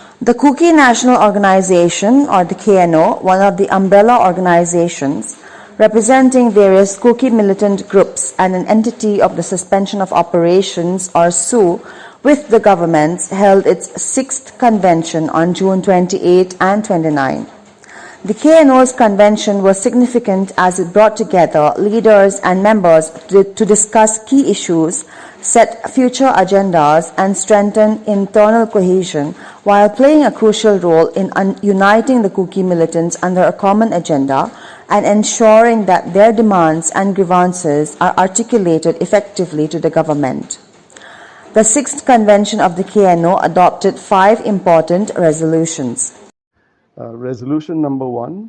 The Kuki National Organization, or the KNO, one of the umbrella organizations representing various Kuki militant groups and an entity of the Suspension of Operations, or SoO, with the governments, held its 6th convention on June 28 and 29. The KNO's convention was significant as it brought together leaders and members to discuss key issues, set future agendas, and strengthen internal cohesion while playing a crucial role in uniting the Kuki militants under a common agenda and ensuring that their demands and grievances are articulated effectively to the government. The 6th convention of the KNO adopted 5 important resolutions. Resolution number 1,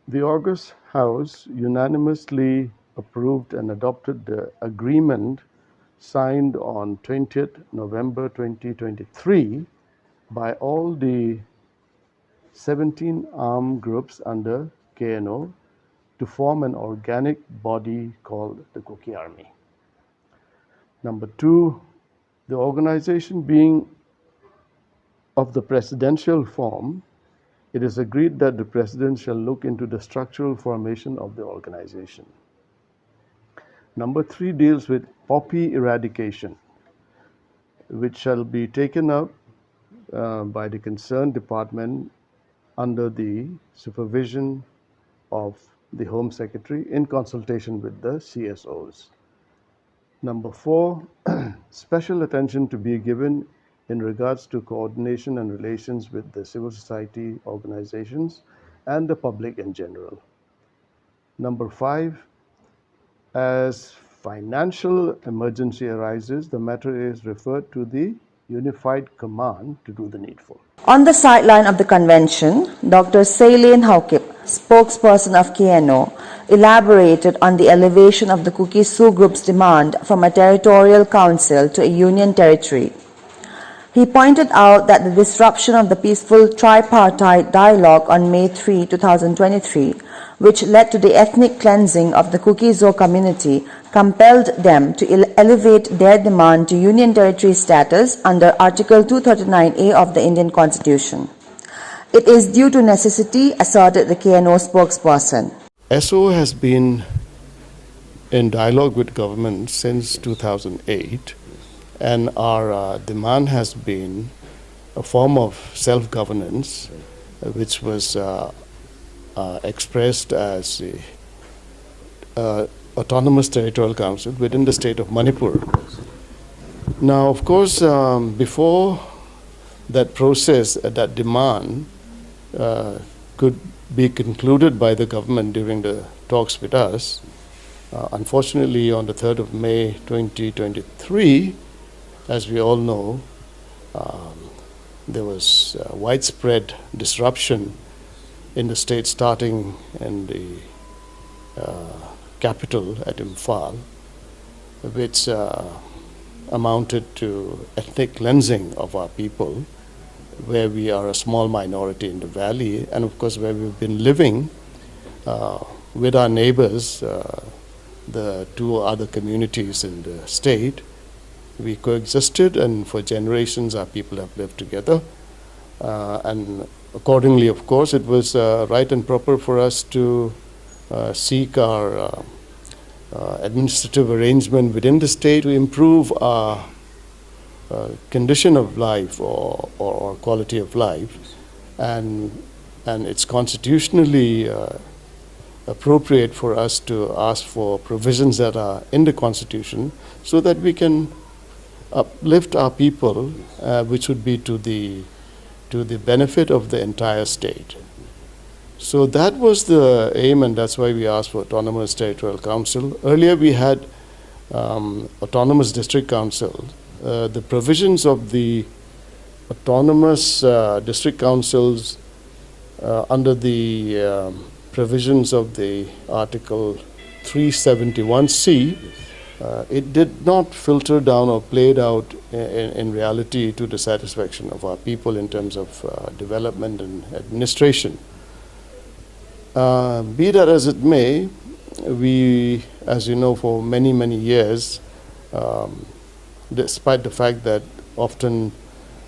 the August House unanimously approved and adopted the agreement signed on 20th November 2023 by all the 17 armed groups under KNO to form an organic body called the Kuki Army. Number 2, the organization being of the presidential form, it is agreed that the President shall look into the structural formation of the organization. Number 3 deals with poppy eradication, which shall be taken up by the concerned department under the supervision of the Home Secretary in consultation with the CSOs. Number 4, special attention to be given in regards to coordination and relations with the civil society organizations and the public in general. Number 5, as financial emergency arises, the matter is referred to the Unified Command to do the needful. On the sideline of the convention, Dr. Saileen Haukip, spokesperson of KNO, elaborated on the elevation of the Kuki SoO group's demand from a territorial council to a union territory. He pointed out that the disruption of the peaceful tripartite dialogue on May 3, 2023, which led to the ethnic cleansing of the Kuki SoO community, compelled them to elevate their demand to union territory status under Article 239A of the Indian Constitution. It is due to necessity, asserted the KNO spokesperson. SoO has been in dialogue with government since 2008. And our demand has been a form of self-governance, which was expressed as the Autonomous Territorial Council within the state of Manipur. Now, of course, before that process, that demand could be concluded by the government during the talks with us, unfortunately, on the 3rd of May 2023, as we all know, there was widespread disruption in the state, starting in the capital at Imphal, which amounted to ethnic cleansing of our people, where we are a small minority in the valley, and of course where we've been living with our neighbors, the 2 other communities in the state. We coexisted, and for generations our people have lived together. And accordingly, of course, it was right and proper for us to seek our administrative arrangement within the state to improve our condition of life or quality of life. And it's constitutionally appropriate for us to ask for provisions that are in the Constitution so that we can uplift our people, which would be to the benefit of the entire state. So that was the aim, and that's why we asked for Autonomous Territorial Council. Earlier we had Autonomous District Council. The provisions of the Autonomous District Councils under the provisions of the Article 371C, it did not filter down or played out in reality to the satisfaction of our people in terms of development and administration. Be that as it may, we, as you know, for many, many years, despite the fact that often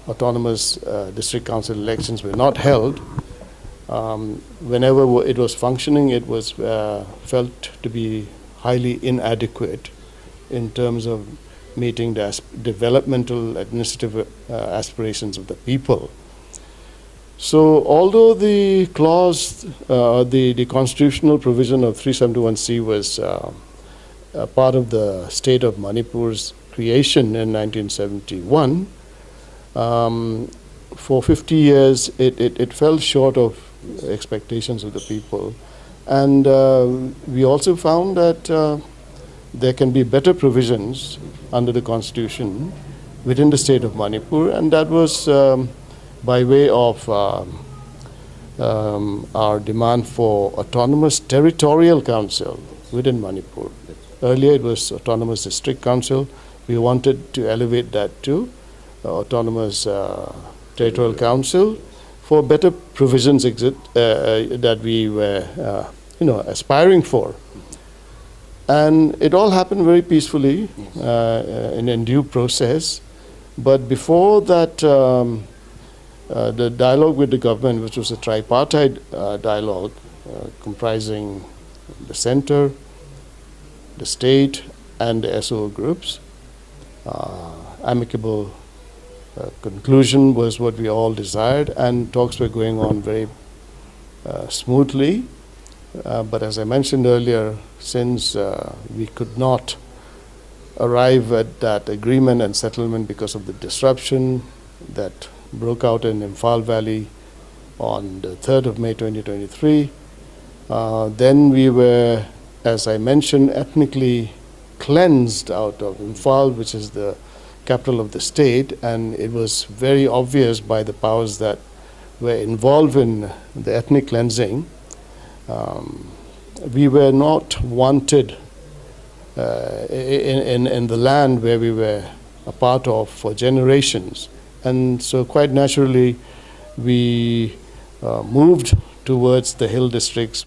autonomous district council elections were not held, whenever it was functioning, it was felt to be highly inadequate in terms of meeting the developmental administrative aspirations of the people. So although the clause, the constitutional provision of 371C was part of the state of Manipur's creation in 1971, for 50 years it fell short of expectations of the people. And we also found that there can be better provisions under the constitution within the state of Manipur, and that was by way of our demand for autonomous territorial council within Manipur. Earlier it was autonomous district council. We wanted to elevate that to autonomous territorial council for better provisions that we were aspiring for. And it all happened very peacefully in due process. But before that, the dialogue with the government, which was a tripartite dialogue comprising the center, the state, and the SoO groups, amicable conclusion was what we all desired, and talks were going on very smoothly. But as I mentioned earlier, since we could not arrive at that agreement and settlement because of the disruption that broke out in Imphal Valley on the 3rd of May 2023, then we were, as I mentioned, ethnically cleansed out of Imphal, which is the capital of the state, and it was very obvious by the powers that were involved in the ethnic cleansing. We were not wanted in the land where we were a part of for generations. And so quite naturally, we moved towards the hill districts.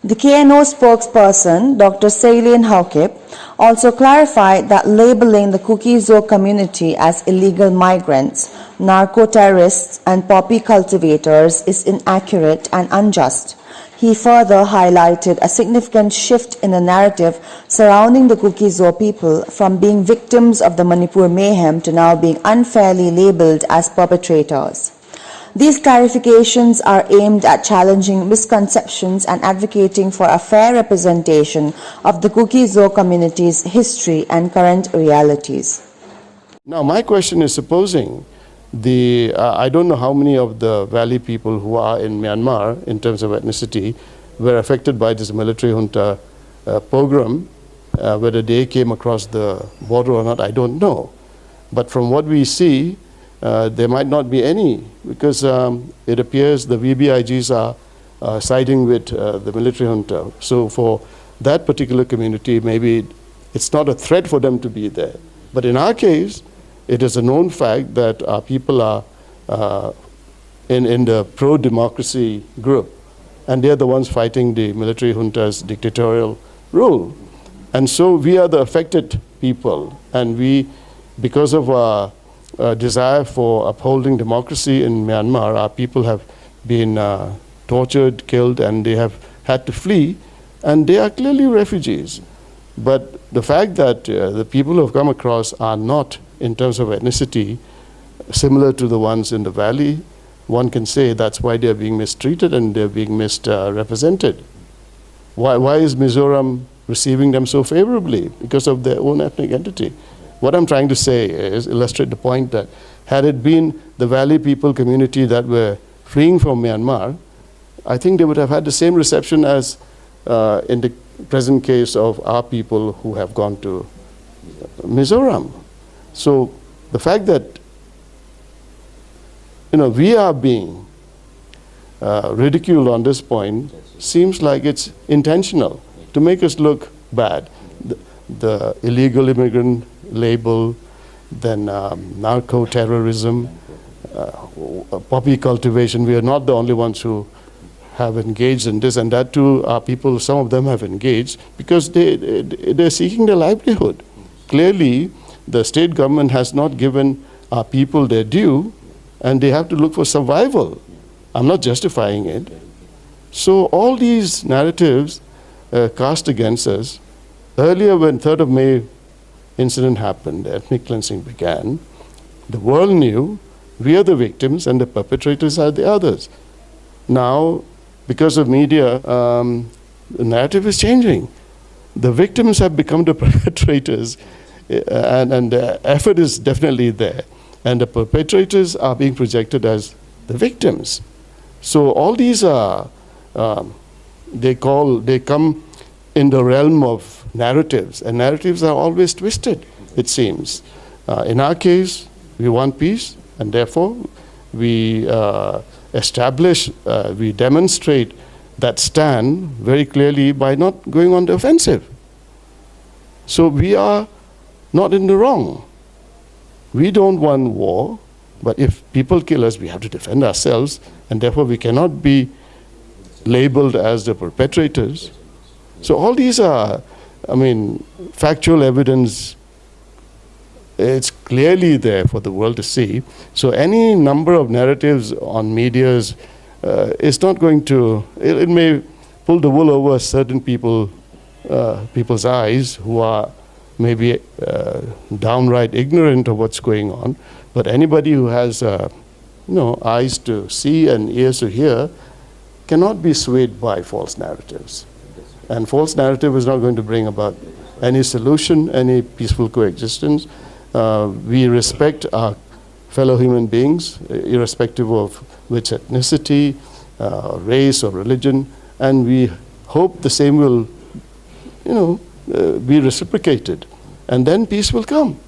The KNO spokesperson, Dr. Sailen Haukip, also clarified that labeling the Kuki SoO community as illegal migrants, narco-terrorists, and poppy cultivators is inaccurate and unjust. He further highlighted a significant shift in the narrative surrounding the Kuki SoO people from being victims of the Manipur mayhem to now being unfairly labeled as perpetrators. These clarifications are aimed at challenging misconceptions and advocating for a fair representation of the Kuki SoO community's history and current realities. Now, my question is, supposing I don't know how many of the valley people who are in Myanmar in terms of ethnicity were affected by this military junta pogrom, whether they came across the border or not, I don't know. But from what we see, there might not be any, because it appears the VBIGs are siding with the military junta. So for that particular community, maybe it's not a threat for them to be there. But in our case, it is a known fact that our people are in the pro-democracy group, and they're the ones fighting the military junta's dictatorial rule. And so we are the affected people, and we, because of our desire for upholding democracy in Myanmar, our people have been tortured, killed, and they have had to flee, and they are clearly refugees. But the fact that the people who have come across are not, in terms of ethnicity, similar to the ones in the valley, one can say that's why they're being mistreated and they're being misrepresented. Why is Mizoram receiving them so favorably? Because of their own ethnic entity. What I'm trying to say is illustrate the point that had it been the valley people community that were fleeing from Myanmar, I think they would have had the same reception as in the present case of our people who have gone to Mizoram. So the fact that we are being ridiculed on this point seems like it's intentional to make us look bad. The illegal immigrant label, then narco-terrorism, poppy cultivation. We are not the only ones who have engaged in this, and that too, our people, some of them have engaged because they're seeking their livelihood. Clearly, the state government has not given our people their due, and they have to look for survival. I'm not justifying it. So all these narratives cast against us. Earlier, when 3rd of May incident happened, the ethnic cleansing began, the world knew we are the victims and the perpetrators are the others. Now, because of media, the narrative is changing. The victims have become the perpetrators, and the effort is definitely there. And the perpetrators are being projected as the victims. So all these are, they come in the realm of narratives, and narratives are always twisted, it seems. In our case, we want peace, and therefore we we demonstrate that stand very clearly by not going on the offensive. So we are not in the wrong. We don't want war, but if people kill us, we have to defend ourselves, and therefore we cannot be labeled as the perpetrators. So all these are, factual evidence. It's clearly there for the world to see. So any number of narratives on medias is not going to, it may pull the wool over certain people's eyes who are maybe downright ignorant of what's going on. But anybody who has eyes to see and ears to hear cannot be swayed by false narratives. And false narrative is not going to bring about any solution, any peaceful coexistence. We respect our fellow human beings, irrespective of which ethnicity, race or religion, and we hope the same will, be reciprocated, and then peace will come.